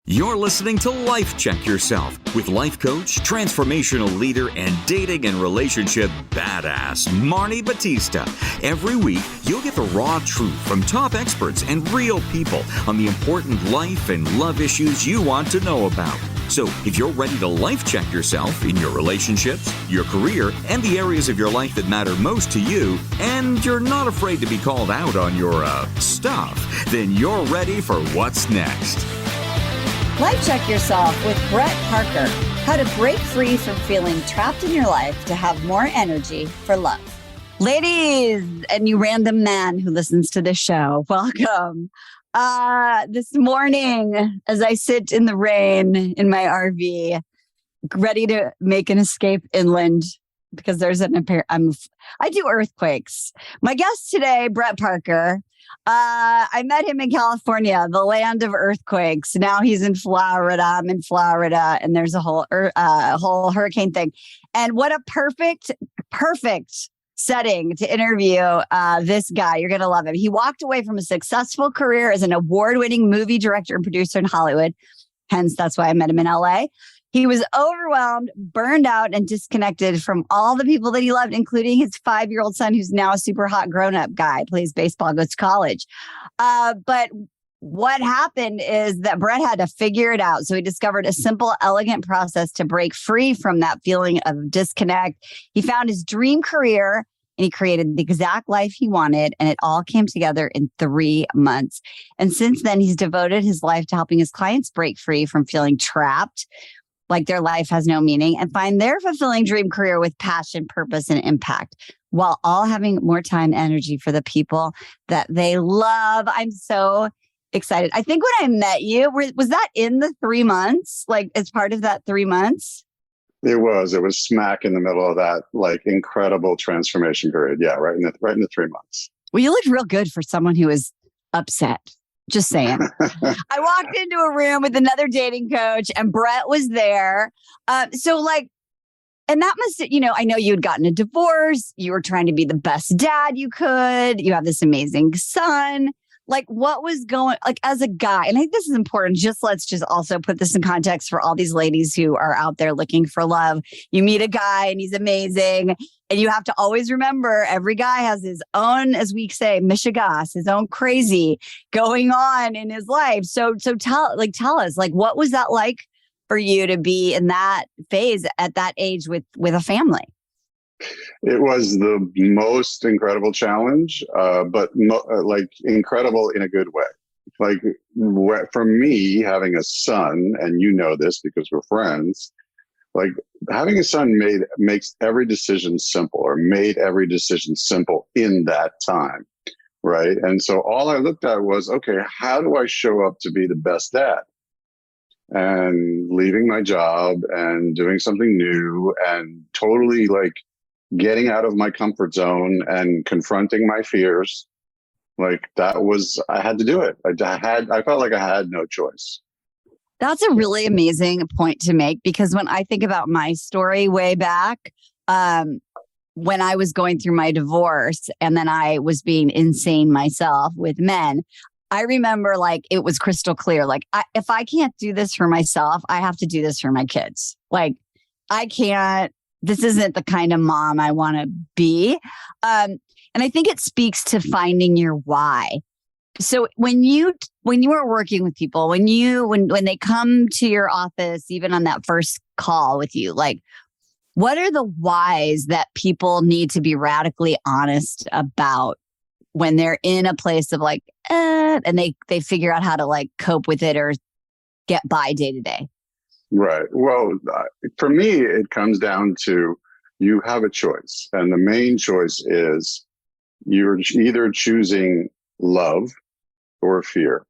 You're listening to Life Check Yourself with life coach, transformational leader, and dating and relationship badass, Marni Batista. Every week, you'll get the raw truth from top experts and real people on the important life and love issues you want to know about. So if you're ready to life check yourself in your relationships, your career, and the areas of your life that matter most to you, and you're not afraid to be called out on your stuff, then you're ready for what's next. Life Check Yourself with Brett Parker. How to break free from feeling trapped in your life to have more energy for love. Ladies and you random man who listens to this show, welcome. This morning, as I sit in the rain in my RV, ready to make an escape inland because there's I do earthquakes. My guest today, Brett Parker. I met him in California, the land of earthquakes. Now he's in Florida. I'm in Florida, and there's a whole hurricane thing. And what a perfect setting to interview this guy. You're going to love him. He walked away from a successful career as an award-winning movie director and producer in Hollywood. Hence, that's why I met him in LA. He was overwhelmed, burned out, and disconnected from all the people that he loved, including his 5-year-old son, who's now a super hot grown-up guy, plays baseball, goes to college. But what happened is that Brett had to figure it out. So he discovered a simple, elegant process to break free from that feeling of disconnect. He found his dream career, and he created the exact life he wanted, and it all came together in 3 months. And since then, he's devoted his life to helping his clients break free from feeling trapped, like their life has no meaning, and find their fulfilling dream career with passion, purpose, and impact, while all having more time and energy for the people that they love. I'm so excited. I think when I met you, was that in the 3 months? Like as part of that 3 months? It was smack in the middle of that, like incredible transformation period. Yeah. Right in the 3 months. Well, you looked real good for someone who was upset. Just saying. I walked into a room with another dating coach and Brett was there. And that must, I know you had gotten a divorce. You were trying to be the best dad you could. You have this amazing son. Like what was going, like as a guy, and I think this is important. Let's just also put this in context for all these ladies who are out there looking for love. You meet a guy and he's amazing. And you have to always remember every guy has his own, as we say, mishigas, his own crazy going on in his life. So tell us, like, what was that like for you to be in that phase at that age with a family? It was the most incredible challenge, but incredible in a good way. Like for me, having a son, and you know this because we're friends, like having a son makes every decision simple, or made every decision simple in that time, right? And so all I looked at was, okay, how do I show up to be the best dad? And leaving my job and doing something new and totally like getting out of my comfort zone and confronting my fears. Like I had to do it. I felt like I had no choice. That's a really amazing point to make, because when I think about my story way back, when I was going through my divorce and then I was being insane myself with men, I remember like it was crystal clear. Like if I can't do this for myself, I have to do this for my kids. Like I can't. This isn't the kind of mom I want to be. And I think it speaks to finding your why. So when you are working with people, when they come to your office, even on that first call with you, like what are the whys that people need to be radically honest about when they're in a place of like, and they figure out how to like cope with it or get by day to day? Right. Well, for me, it comes down to you have a choice. And the main choice is you're either choosing love or fear,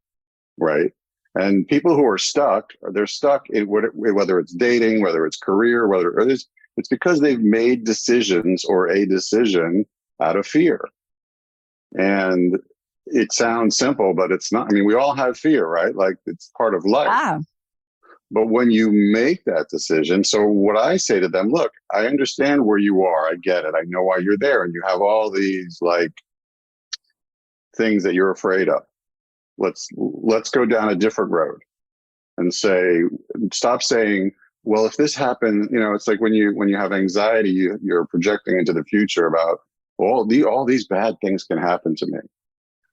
right? And people who are stuck, they're stuck in whether it's dating, whether it's career, it's because they've made decisions or a decision out of fear. And it sounds simple, but it's not. I mean, we all have fear, right? Like it's part of life. Wow. But when you make that decision, so what I say to them, look, I understand where you are. I get it. I know why you're there. And you have all these like things that you're afraid of. Let's go down a different road. and stop saying, well, if this happened, it's like when you have anxiety, you're projecting into the future about all these bad things can happen to me.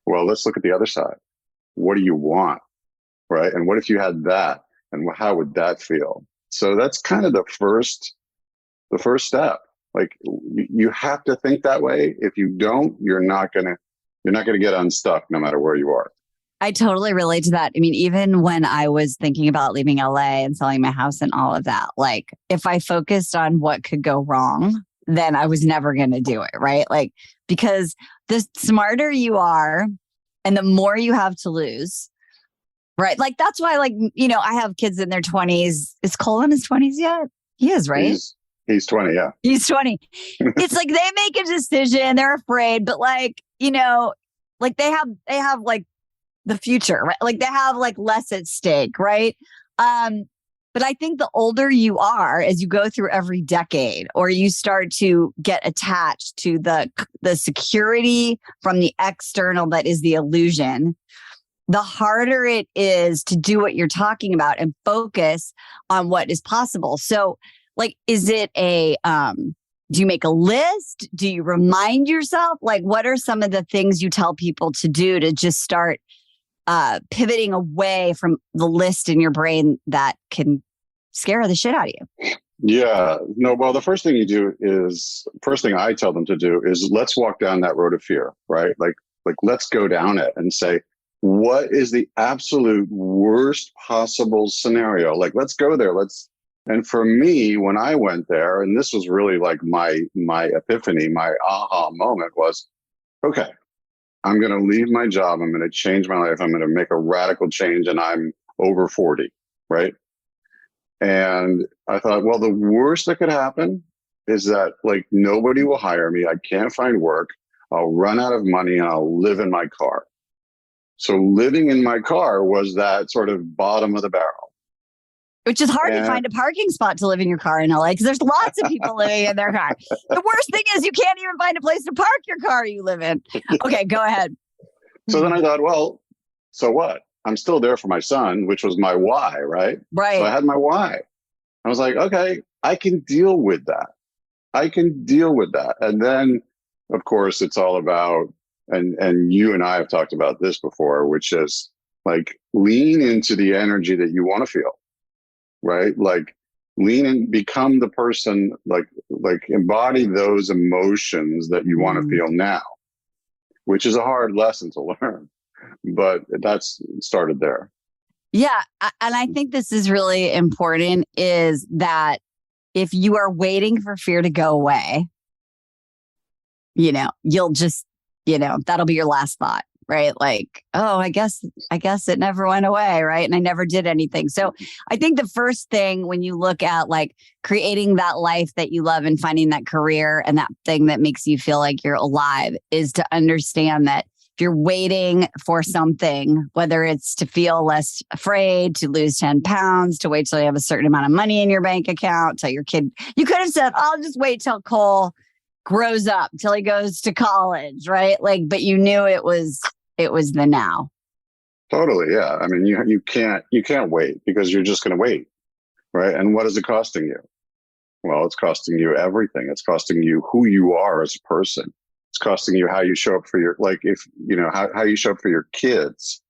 Well, let's look at the other side. What do you want? Right. And what if you had that? And how would that feel? So that's kind of the first step. Like you have to think that way. If you don't, you're not gonna get unstuck no matter where you are. I totally relate to that. I mean, even when I was thinking about leaving LA and selling my house and all of that, like if I focused on what could go wrong, then I was never going to do it. Right. Like, because the smarter you are and the more you have to lose. Right. Like, that's why, like, I have kids in their 20s. Is Cole in his 20s yet? He is, right? He's 20. Yeah. He's 20. It's like they make a decision. They're afraid, but like, like they have like the future, right? Like they have like less at stake. Right. But I think the older you are, as you go through every decade, or you start to get attached to the security from the external that is the illusion, the harder it is to do what you're talking about and focus on what is possible. So, like, is it do you make a list? Do you remind yourself? Like, what are some of the things you tell people to do to just start pivoting away from the list in your brain that can scare the shit out of you? Yeah. No, well, the first thing I tell them to do is let's walk down that road of fear, right? Like let's go down it and say, what is the absolute worst possible scenario? Like, let's go there. And for me, when I went there, and this was really like my epiphany, my aha moment was, okay, I'm going to leave my job. I'm going to change my life. I'm going to make a radical change, and I'm over 40, right? And I thought, well, the worst that could happen is that like nobody will hire me. I can't find work. I'll run out of money and I'll live in my car. So living in my car was that sort of bottom of the barrel. Which is hard to find a parking spot to live in your car in LA because there's lots of people living in their car. The worst thing is you can't even find a place to park your car you live in. Okay, go ahead. So then I thought, well, so what? I'm still there for my son, which was my why, right? Right. So I had my why. I was like, okay, I can deal with that. And then, of course, it's all about, and you and I have talked about this before, which is like lean into the energy that you want to feel. Right? Like lean and become the person, like embody those emotions that you want to feel now, which is a hard lesson to learn, but that's started there. Yeah. And I think this is really important, is that if you are waiting for fear to go away, you'll just, that'll be your last thought. Right? Like, oh, I guess it never went away. Right. And I never did anything. So I think the first thing when you look at like creating that life that you love and finding that career and that thing that makes you feel like you're alive is to understand that if you're waiting for something, whether it's to feel less afraid, to lose 10 pounds, to wait till you have a certain amount of money in your bank account, till your kid, you could have said, I'll just wait till Cole grows up, till he goes to college, right? Like, but you knew it was the now. Totally. Yeah. I mean, you can't wait because you're just going to wait. Right. And what is it costing you? Well, it's costing you everything. It's costing you who you are as a person. It's costing you how you show up for your, like, if, how you show up for your kids.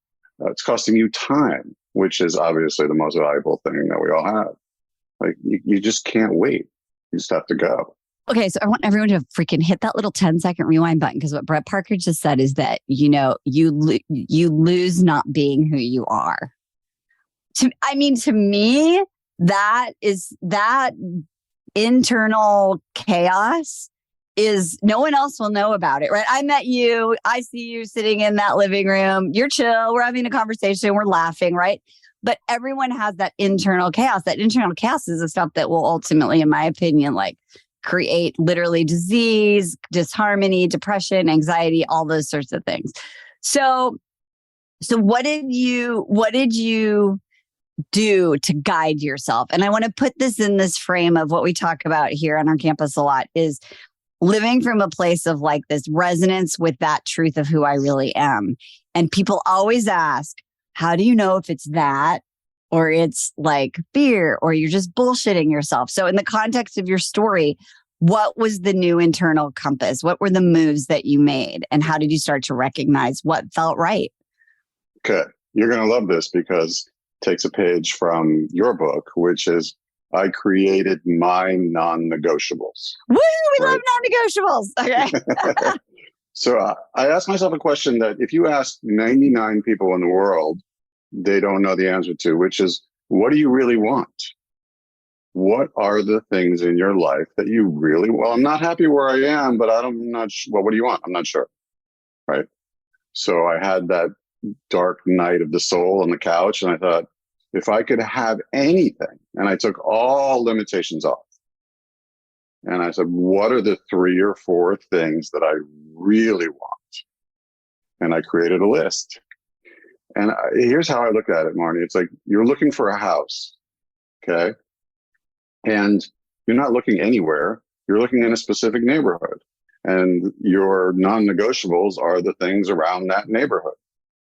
It's costing you time, which is obviously the most valuable thing that we all have. Like, you just can't wait. You just have to go. Okay, so I want everyone to freaking hit that little 10-second rewind button, because what Brett Parker just said is that, you lose not being who you are. To me, that internal chaos is, no one else will know about it, right? I met you. I see you sitting in that living room. You're chill. We're having a conversation. We're laughing, right? But everyone has that internal chaos. That internal chaos is the stuff that will ultimately, in my opinion, like create literally disease, disharmony, depression, anxiety, all those sorts of things. So what did you do to guide yourself? And I want to put this in this frame of what we talk about here on our campus a lot, is living from a place of like this resonance with that truth of who I really am. And people always ask, how do you know if it's that or it's like fear, or you're just bullshitting yourself. So in the context of your story, what was the new internal compass? What were the moves that you made? And how did you start to recognize what felt right? Okay. You're going to love this because it takes a page from your book, which is I created my non-negotiables. Woo! We Right. love non-negotiables. Okay. So I asked myself a question that if you ask 99 people in the world, they don't know the answer to, which is, what do you really want? What are the things in your life that you really, well, I'm not happy where I am, but I'm not sure. Well, what do you want? I'm not sure. Right. So I had that dark night of the soul on the couch, and I thought, if I could have anything, and I took all limitations off, and I said, what are the 3 or 4 things that I really want? And I created a list. And here's how I look at it, Marni. It's like you're looking for a house, okay? And you're not looking anywhere. You're looking in a specific neighborhood. And your non-negotiables are the things around that neighborhood.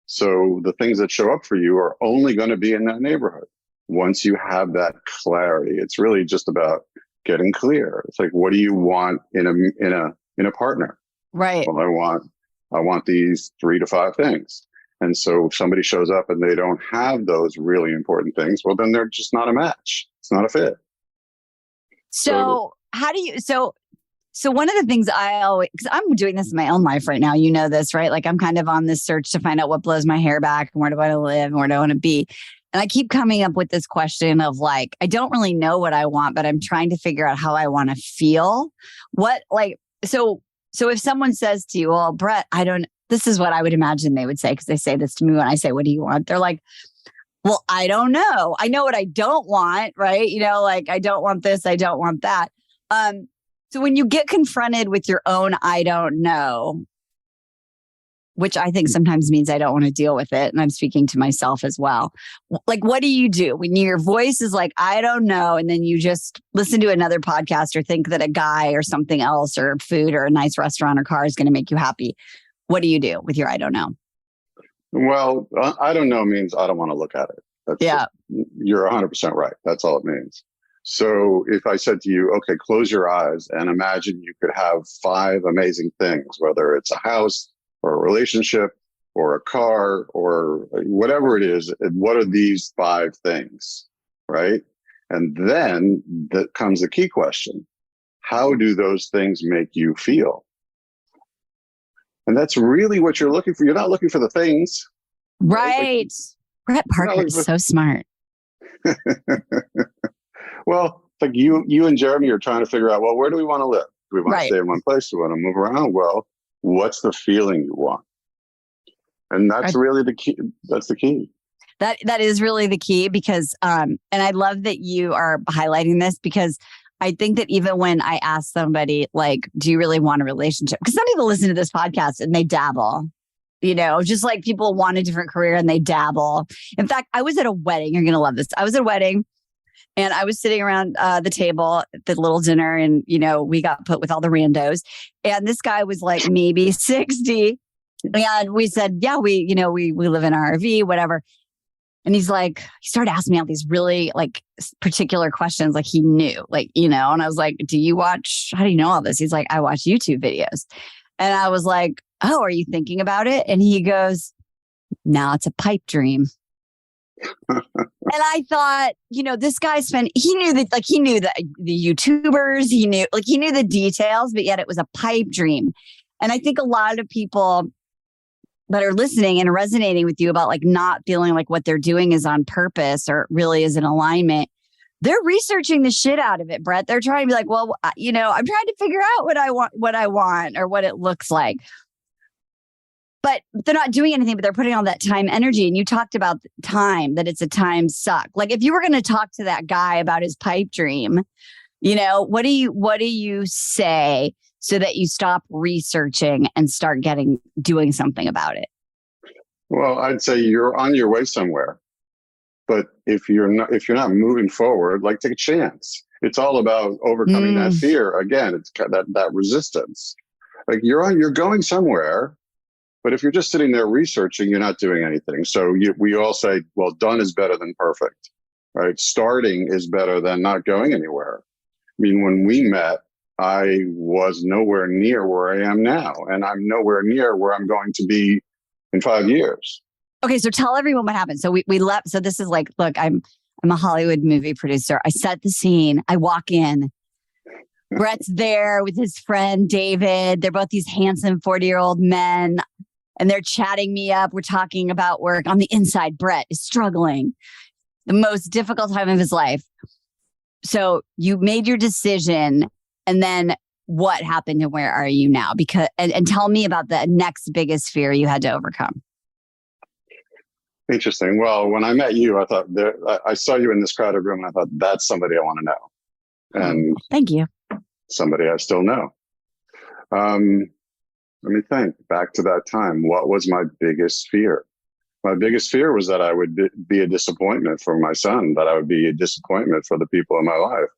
So the things that show up for you are only going to be in that neighborhood. Once you have that clarity, it's really just about getting clear. It's like, what do you want in a partner? Right. Well, I want these 3 to 5 things. And so if somebody shows up and they don't have those really important things, well, then they're just not a match. It's not a fit. So how do you, so one of the things I always, because I'm doing this in my own life right now, you know this, right? Like I'm kind of on this search to find out what blows my hair back and where do I want to live and where do I want to be. And I keep coming up with this question of like, I don't really know what I want, but I'm trying to figure out how I want to feel. So if someone says to you, well, Brett, this is what I would imagine they would say, because they say this to me when I say, what do you want? They're like, well, I don't know. I know what I don't want, right? You know, like I don't want this, I don't want that. So when you get confronted with your own, I don't know, which I think sometimes means I don't want to deal with it. And I'm speaking to myself as well. Like, what do you do when your voice is like, I don't know. And then you just listen to another podcast or think that a guy or something else or food or a nice restaurant or car is going to make you happy. What do you do with your I don't know? Well, I don't know means I don't want to look at it. You're 100% right. That's all it means. So if I said to you, okay, close your eyes and imagine you could have 5 amazing things, whether it's a house or a relationship or a car or whatever it is, what are these 5 things, right? And then that comes the key question. How do those things make you feel? And that's really what you're looking for. You're not looking for the things. Right. Brett Parker is so smart. Well, it's like you and Jeremy are trying to figure out, well, where do we want to live? Do we want to stay in one place? Do we want to move around? Well, what's the feeling you want? And that's really the key. That's the key. That is really the key because, and I love that you are highlighting this because I think that even when I ask somebody, like, do you really want a relationship? Because some people listen to this podcast and they dabble, you know, just like people want a different career and they dabble. In fact, I was at a wedding. You're going to love this. I was at a wedding and I was sitting around the table at the little dinner and, you know, we got put with all the randos. And this guy was like maybe 60. And we said, yeah, we live in an RV, whatever. And he started asking me all these really like particular questions, like he knew, like, you know, and I was like, how do you know all this? He's like, I watch YouTube videos. And I was like, oh, are you thinking about it? And he goes, no, it's a pipe dream. And I thought, you know, this guy he knew the YouTubers, he knew the details, but yet it was a pipe dream. And I think a lot of people that are listening and resonating with you about like not feeling like what they're doing is on purpose or really is in alignment. They're researching the shit out of it, Brett. They're trying to be like, well, you know, I'm trying to figure out what I want or what it looks like. But they're not doing anything, but they're putting all that time, energy. And you talked about time, that it's a time suck. Like if you were going to talk to that guy about his pipe dream, you know, what do you say so that you stop researching and start doing something about it? Well, I'd say you're on your way somewhere, but if you're not moving forward, like take a chance. It's all about overcoming that fear. Again, it's that resistance. Like you're going somewhere, But if you're just sitting there researching, you're not doing anything. So we all say, well, done is better than perfect, right? Starting is better than not going anywhere. I mean, when we met, I was nowhere near where I am now, and I'm nowhere near where I'm going to be in 5 years. Okay, so tell everyone what happened. So we left. So this is like, look, I'm a Hollywood movie producer. I set the scene. I walk in. Brett's there with his friend David. They're both these handsome 40-year-old men, and they're chatting me up. We're talking about work. On the inside, Brett is struggling, the most difficult time of his life. So you made your decision, and then what happened, and where are you now? Because and tell me about the next biggest fear you had to overcome. Interesting. Well, when I met you, I thought I saw you in this crowded room, and I thought, that's somebody I want to know. And thank you. Somebody I still know. Let me think back to that time. What was my biggest fear? My biggest fear was that I would be a disappointment for my son, that I would be a disappointment for the people in my life.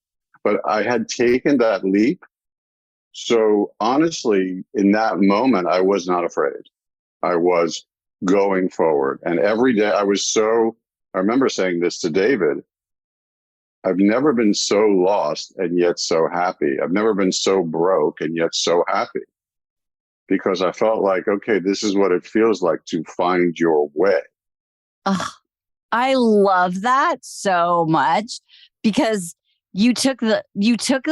But I had taken that leap. So honestly, in that moment, I was not afraid. I was going forward. And every day I remember saying this to David, I've never been so lost and yet so happy. I've never been so broke and yet so happy. Because I felt like, okay, this is what it feels like to find your way. Oh, I love that so much, because you took the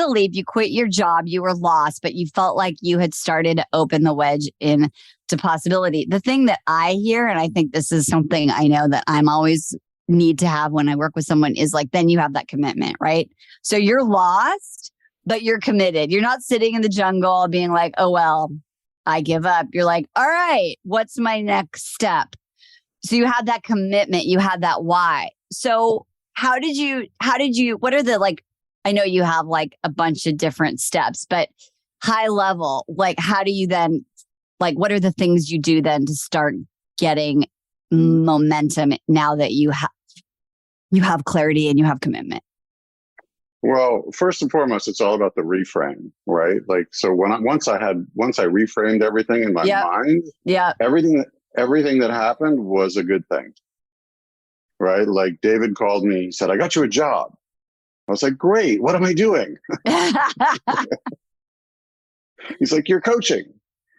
leap, you quit your job, you were lost, but you felt like you had started to open the wedge into possibility. The thing that I hear, and I think this is something I know that I'm always need to have when I work with someone, is like, then you have that commitment, right? So you're lost, but you're committed. You're not sitting in the jungle being like, oh, well, I give up. You're like, all right, what's my next step? So you had that commitment, you had that why. So how did you, what are the, like, I know you have like a bunch of different steps, but high level, like, how do you then, like, what are the things you do then to start getting momentum now that you have clarity and you have commitment? Well, first and foremost, it's all about the reframe, right? Like, so once I reframed everything in my mind, everything that happened was a good thing, right? Like David called me, he said, I got you a job. I was like, great. What am I doing? He's like, you're coaching,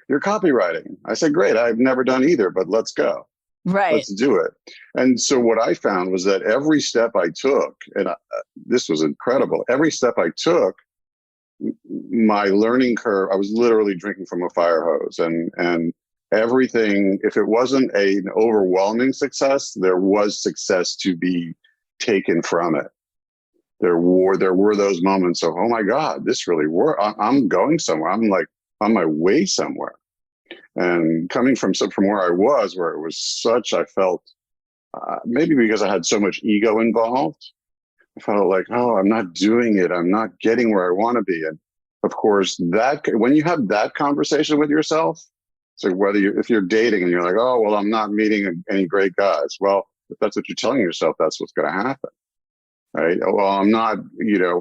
you're copywriting. I said, great. I've never done either, but let's go. Right. Let's do it. And so what I found was that every step I took, and this was incredible, every step I took, my learning curve, I was literally drinking from a fire hose, and everything, if it wasn't an overwhelming success, there was success to be taken from it. There were those moments of, oh my God, this really worked. I'm going somewhere. I'm like on my way somewhere. And coming from where I was, where it was such, I felt, maybe because I had so much ego involved, I felt like, oh, I'm not doing it. I'm not getting where I want to be. And of course, when you have that conversation with yourself, so if you're dating and you're like, oh, well, I'm not meeting any great guys. Well, if that's what you're telling yourself, that's what's going to happen, right? Well, I'm not,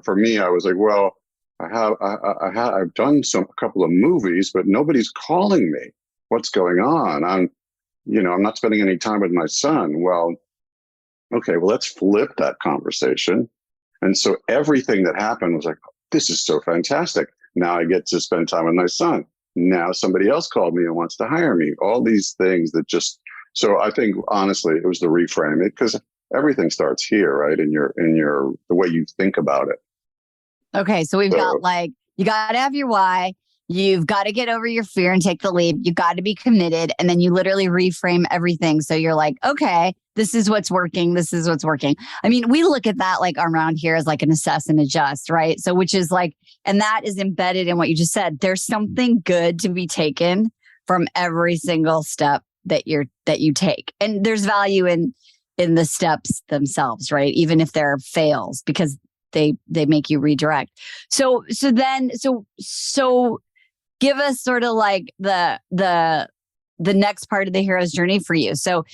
for me, I was like, well, I've done a couple of movies, but nobody's calling me. What's going on? I'm not spending any time with my son. Well, okay, well, let's flip that conversation. And so everything that happened was like, this is so fantastic. Now I get to spend time with my son. Now somebody else called me and wants to hire me. All these things so I think honestly, it was the reframe it, because everything starts here, right? In the way you think about it. Okay. So we've got like, you got to have your why. You've got to get over your fear and take the leap. You got to be committed. And then you literally reframe everything. So you're like, okay, this is what's working. This is what's working. I mean, we look at that like around here as like an assess and adjust, right? So which is like, and that is embedded in what you just said. There's something good to be taken from every single step that you take. And there's value in the steps themselves, right? Even if they're fails, because they make you redirect. So give us sort of like the next part of the hero's journey for you. So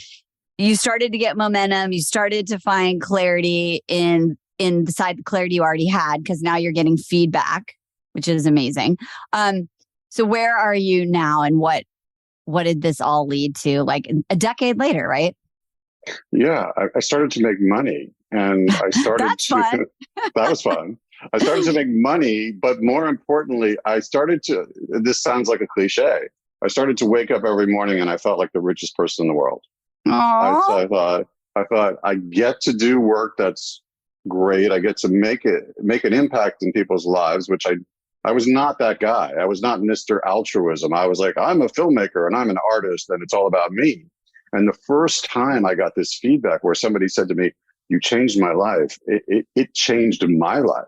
you started to get momentum. You started to find clarity beside the clarity you already had, because now you're getting feedback, which is amazing. So where are you now, and what what did this all lead to? Like a decade later, right? Yeah, I started to make money, and I started That's to, fun. that was fun. I started to make money, but more importantly, this sounds like a cliche. I started to wake up every morning and I felt like the richest person in the world. Aww. I thought I get to do work that's great. I get to make an impact in people's lives, which I was not that guy. I was not Mr. Altruism. I was like, I'm a filmmaker and I'm an artist and it's all about me. And the first time I got this feedback where somebody said to me, you changed my life, it changed my life.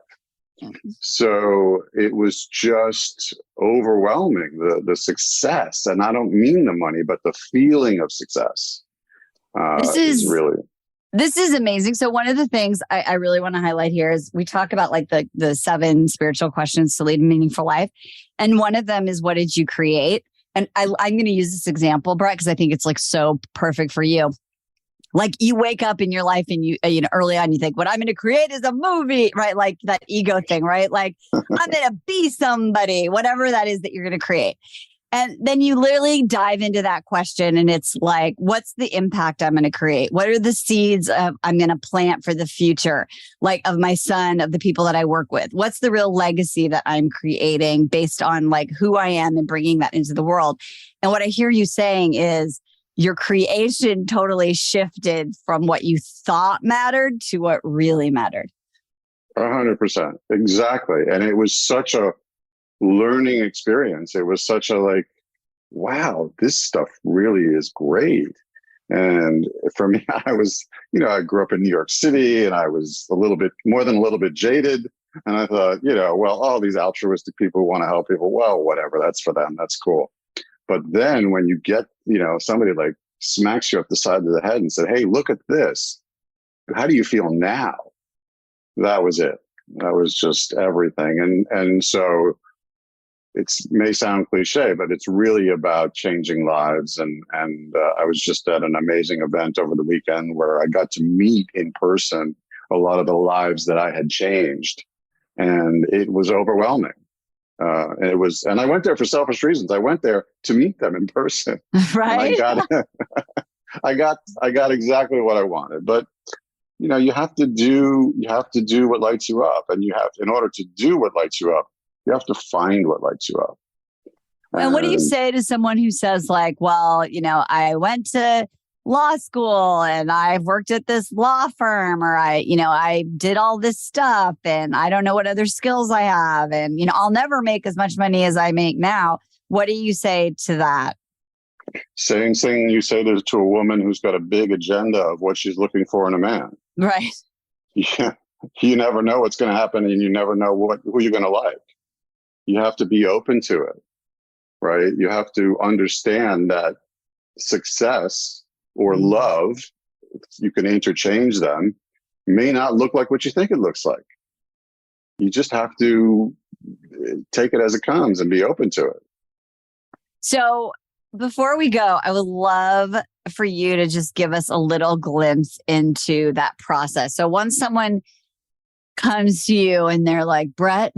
So it was just overwhelming, the success. And I don't mean the money, but the feeling of success This is amazing. So one of the things I really want to highlight here is we talk about like the 7 spiritual questions to lead a meaningful life. And one of them is, what did you create? And I'm going to use this example, Brett, because I think it's like so perfect for you. Like you wake up in your life and you know, early on, you think, what I'm going to create is a movie, right? Like that ego thing, right? Like I'm going to be somebody, whatever that is that you're going to create. And then you literally dive into that question and it's like, what's the impact I'm going to create? What are the seeds I'm going to plant for the future? Like of my son, of the people that I work with? What's the real legacy that I'm creating based on like who I am and bringing that into the world? And what I hear you saying is your creation totally shifted from what you thought mattered to what really mattered. 100%. Exactly. And it was such a learning experience. It was such a like, wow, this stuff really is great. And for me, I grew up in New York City and I was a little bit more than a little bit jaded. And I thought, well, all these altruistic people who want to help people, well, whatever, that's for them. That's cool. But then when you get, somebody like smacks you up the side of the head and said, hey, look at this. How do you feel now? That was it. That was just everything. And so it may sound cliche, but it's really about changing lives. And I was just at an amazing event over the weekend where I got to meet in person a lot of the lives that I had changed. And it was overwhelming. And I went there for selfish reasons. I went there to meet them in person. Right. And I got exactly what I wanted. But you have to do what lights you up, and in order to do what lights you up, you have to find what lights you up. And what do you say to someone who says like, well, I went to law school and I've worked at this law firm, or I did all this stuff and I don't know what other skills I have. And, I'll never make as much money as I make now. What do you say to that? Same thing you say to a woman who's got a big agenda of what she's looking for in a man. Right. Yeah. You never know what's going to happen and you never know who you're going to like. You have to be open to it, right? You have to understand that success or love, you can interchange them, may not look like what you think it looks like. You just have to take it as it comes and be open to it. So before we go, I would love for you to just give us a little glimpse into that process. So once someone comes to you and they're like, Brett,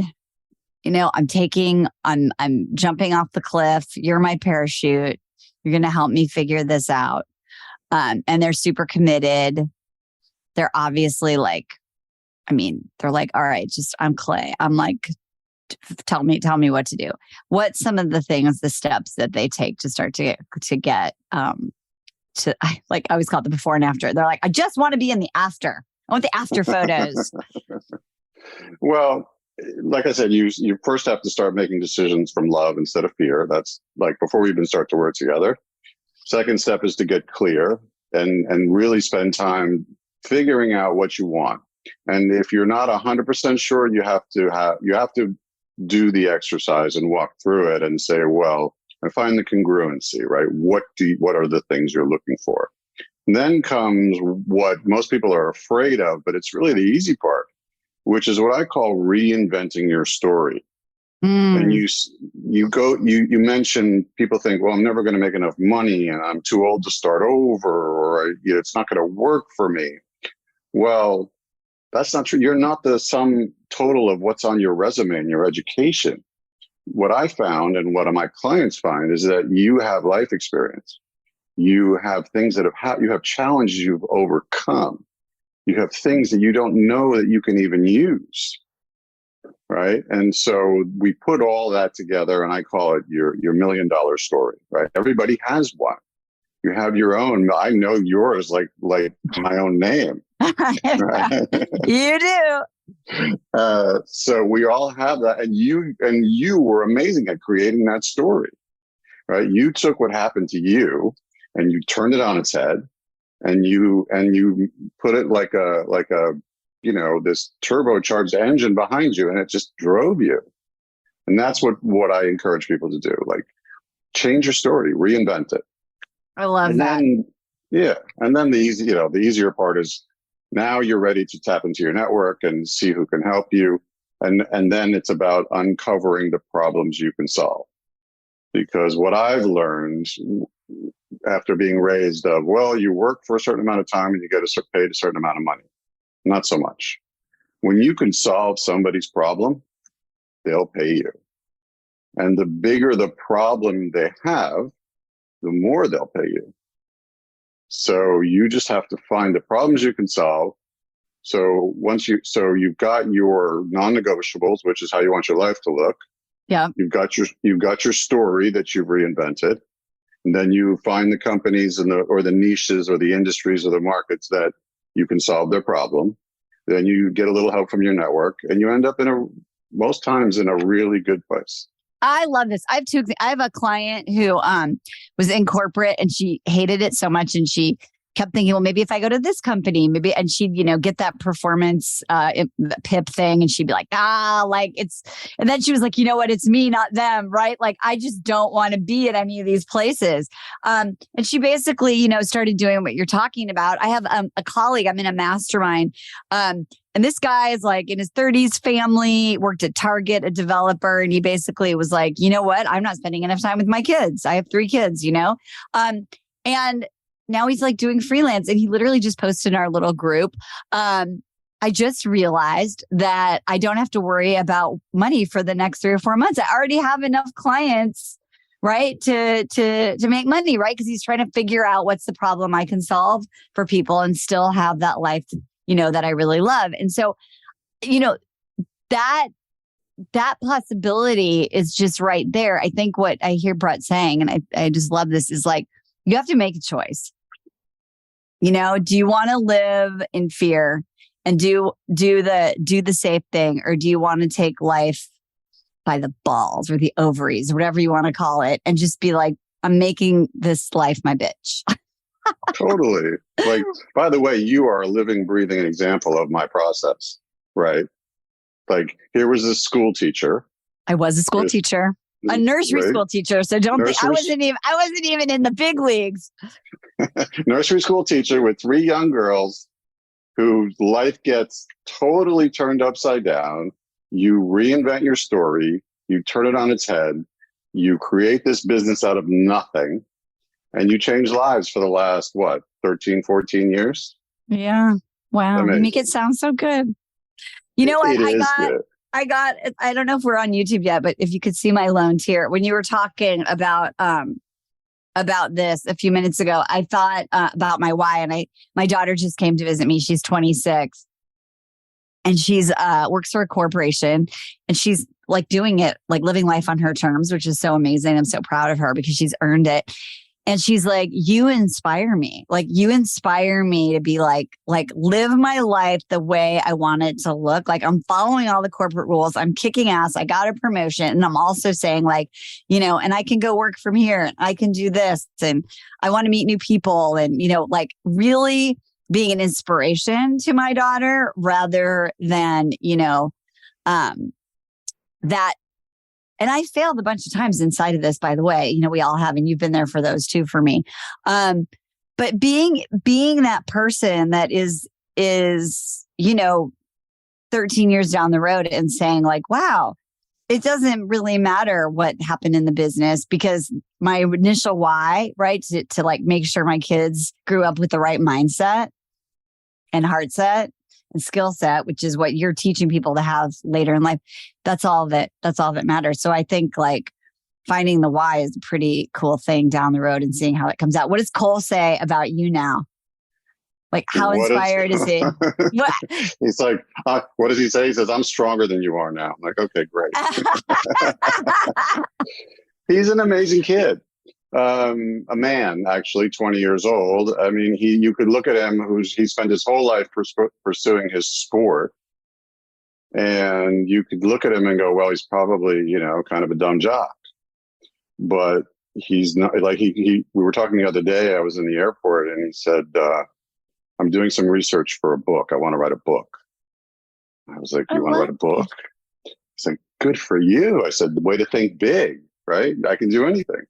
I'm jumping off the cliff. You're my parachute. You're going to help me figure this out. And they're super committed. They're obviously like, they're like, all right, I'm Clay. I'm like, tell me what to do. What's some of the steps that they take to start to get, I always call it the before and after. They're like, I just want to be in the after. I want the after photos. Well, like I said, you first have to start making decisions from love instead of fear. That's like before we even start to work together. Second step is to get clear and really spend time figuring out what you want. And if you're not 100% sure, you have to do the exercise and walk through it and say, well, and find the congruency, right? What are the things you're looking for? And then comes what most people are afraid of, but it's really the easy part, which is what I call reinventing your story. And you mentioned people think, well, I'm never going to make enough money and I'm too old to start over, or it's not going to work for me. Well, that's not true. You're not the sum total of what's on your resume and your education. what I found and what my clients find is that you have life experience. You have things that you have challenges you've overcome. You have things that you don't know that you can even use. Right. And so we put all that together, and I call it your $1 million story. Right. Everybody has one. You have your own. I know yours like my own name. Right? You do. So we all have that, and you were amazing at creating that story. Right. You took what happened to you and you turned it on its head, and you put it like a this turbocharged engine behind you, and it just drove you. And that's what I encourage people to do. Like, change your story, reinvent it. I love that. And then the easier part is now you're ready to tap into your network and see who can help you. And then it's about uncovering the problems you can solve. Because what I've learned after being raised you work for a certain amount of time and you get paid a certain amount of money. Not so much. When you can solve somebody's problem, they'll pay you. And the bigger the problem they have, the more they'll pay you. So you just have to find the problems you can solve. So you've got your non-negotiables, which is how you want your life to look. Yeah. You've got your story that you've reinvented. And then you find the companies or the niches or the industries or the markets that you can solve their problem. Then you get a little help from your network, and you end up most times in a really good place. I love this. I have a client who was in corporate, and she hated it so much, and she kept thinking, well, maybe if I go to this company, maybe, and she'd, get that performance PIP thing, and she'd be like, and then she was like, you know what? It's me, not them. Right. Like, I just don't want to be at any of these places. And she basically, started doing what you're talking about. I have a colleague, I'm in a mastermind. And this guy is like in his 30s, family, worked at Target, a developer. And he basically was like, you know what? I'm not spending enough time with my kids. I have 3 kids, and now he's like doing freelance, and he literally just posted in our little group. I just realized that I don't have to worry about money for the next 3 or 4 months. I already have enough clients, right, to make money, right? Because he's trying to figure out what's the problem I can solve for people and still have that life, that I really love. And so, that possibility is just right there. I think what I hear Brett saying, and I just love this, is like, you have to make a choice. Do you want to live in fear and do the safe thing, or do you want to take life by the balls or the ovaries, or whatever you want to call it, and just be like, I'm making this life my bitch? Totally. Like, by the way, you are a living, breathing example of my process, right? Like, here was a school teacher. I was a school teacher. A nursery school teacher. So don't think I wasn't even in the big leagues. Nursery school teacher with 3 young girls whose life gets totally turned upside down. You reinvent your story. You turn it on its head. You create this business out of nothing, and you change lives for the last, 13, 14 years? Yeah. Wow. Amazing. You make it sound so good. You know what? I don't know if we're on YouTube yet, but if you could see my lone tear when you were talking about this a few minutes ago, I thought about my why, and my daughter just came to visit me. She's 26, and she's works for a corporation, and she's like doing it, like living life on her terms, which is so amazing. I'm so proud of her because she's earned it. And she's like, you inspire me. Like, you inspire me to be like live my life the way I want it to look. Like, I'm following all the corporate rules. I'm kicking ass. I got a promotion. And I'm also saying, like, and I can go work from here. And I can do this. And I want to meet new people. And, like, really being an inspiration to my daughter rather than, that. And I failed a bunch of times inside of this, by the way. We all have, and you've been there for those too for me. But being that person that is 13 years down the road and saying, like, wow, it doesn't really matter what happened in the business, because my initial why, right, to like make sure my kids grew up with the right mindset and heart set and skill set, which is what you're teaching people to have later in life. That's all that matters. So I think like finding the why is a pretty cool thing down the road and seeing how it comes out. What does Cole say about you now? Like, how inspired is he? He's like, what does he say? He says, I'm stronger than you are now. I'm like, okay, great. He's an amazing kid. A man, actually, 20 years old. I mean, you could look at him, he spent his whole life pursuing his sport. And you could look at him and go, well, he's probably, kind of a dumb jock. But he's not, like, we were talking the other day, I was in the airport, and he said, I'm doing some research for a book. I want to write a book. I was like, you want to write a book? He's like, good for you. I said, the way to think big, right? I can do anything.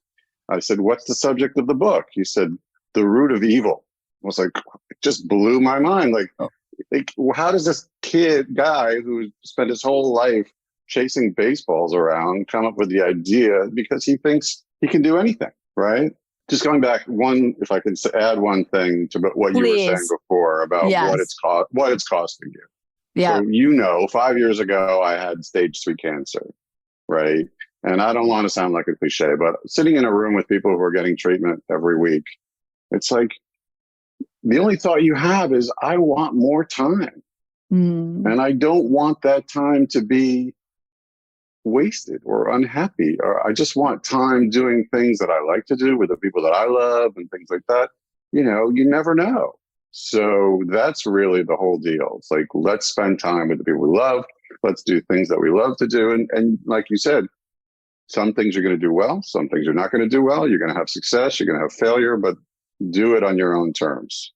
I said, what's the subject of the book? He said, the root of evil. I was like, it just blew my mind. Like, how does this guy who spent his whole life chasing baseballs around come up with the idea? Because he thinks he can do anything, right? Just going back if I could add one thing to what you were saying before about what it's costing you. Yeah. So, 5 years ago, I had stage 3 cancer, right? And I don't want to sound like a cliche, but sitting in a room with people who are getting treatment every week, it's like the only thought you have is, I want more time. And I don't want that time to be wasted or unhappy, or I just want time doing things that I like to do with the people that I love and things like that. You never know. So that's really the whole deal. It's like, let's spend time with the people we love. Let's do things that we love to do. And like you said, some things you're going to do well, some things you're not going to do well. You're going to have success, you're going to have failure, but do it on your own terms.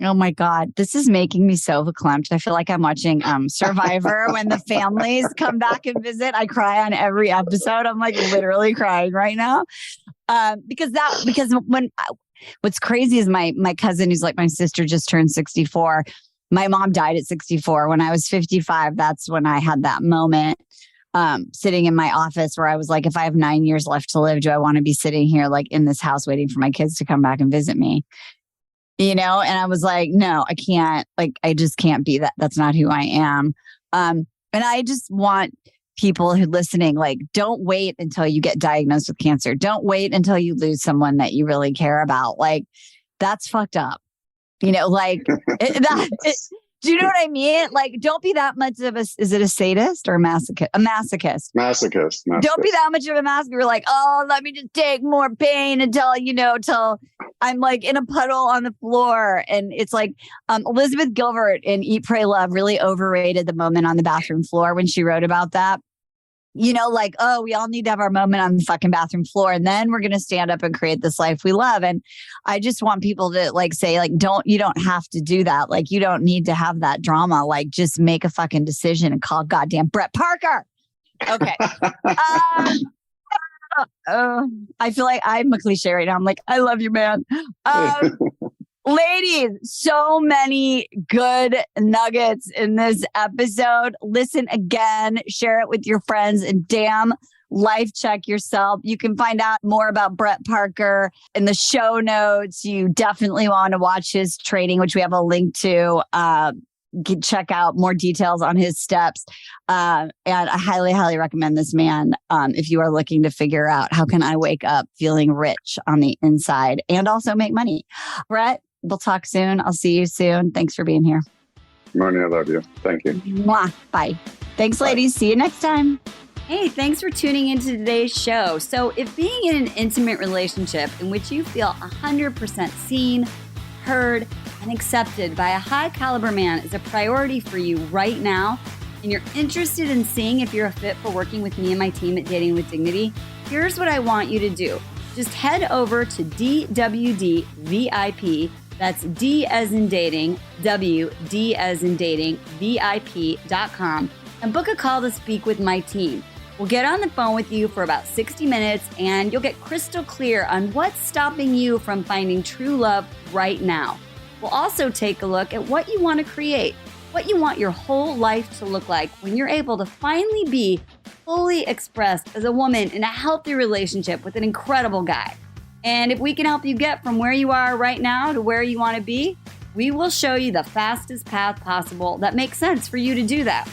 Oh my God, this is making me so verklempt. I feel like I'm watching Survivor when the families come back and visit. I cry on every episode. I'm like literally crying right now. Because what's crazy is my cousin, who's like my sister, just turned 64. My mom died at 64. When I was 55, that's when I had that moment sitting in my office where I was like, if I have 9 years left to live, do I want to be sitting here like in this house waiting for my kids to come back and visit me? And I was like, no, I can't, like, I just can't be that. That's not who I am. And I just want people who listening, like, don't wait until you get diagnosed with cancer. Don't wait until you lose someone that you really care about. Like, that's fucked up. Do you know what I mean? Like, don't be that much of is it a sadist or a masochist? A masochist. Masochist. Don't be that much of a masochist. You're like, oh, let me just take more pain until I'm like in a puddle on the floor. And it's like Elizabeth Gilbert in Eat, Pray, Love really overrated the moment on the bathroom floor when she wrote about that. Like, oh, we all need to have our moment on the fucking bathroom floor. And then we're going to stand up and create this life we love. And I just want people to like say, like, you don't have to do that. Like, you don't need to have that drama. Like, just make a fucking decision and call goddamn Brett Parker. Okay. I feel like I'm a cliche right now. I'm like, I love you, man. Ladies, so many good nuggets in this episode. Listen again, share it with your friends, and damn, life check yourself. You can find out more about Brett Parker in the show notes. You definitely want to watch his training, which we have a link to. Check out more details on his steps. And I highly, highly recommend this man if you are looking to figure out how can I wake up feeling rich on the inside and also make money. Brett, we'll talk soon. I'll see you soon. Thanks for being here. Marni, I love you. Thank you. Mwah. Bye. Thanks, ladies. See you next time. Hey, thanks for tuning into today's show. So if being in an intimate relationship in which you feel 100% seen, heard, and accepted by a high caliber man is a priority for you right now, and you're interested in seeing if you're a fit for working with me and my team at Dating with Dignity, here's what I want you to do. Just head over to DWD VIP. That's D as in dating, W, D as in dating, VIP.com, and book a call to speak with my team. We'll get on the phone with you for about 60 minutes, and you'll get crystal clear on what's stopping you from finding true love right now. We'll also take a look at what you want to create, what you want your whole life to look like when you're able to finally be fully expressed as a woman in a healthy relationship with an incredible guy. And if we can help you get from where you are right now to where you want to be, We will show you the fastest path possible that makes sense for you to do that.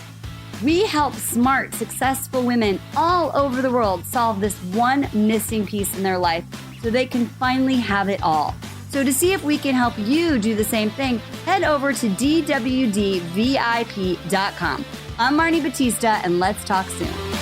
We help smart, successful women all over the world solve this one missing piece in their life so they can finally have it all. So to see if we can help you do the same thing, head over to dwdvip.com. I'm Marni Batista, and let's talk soon.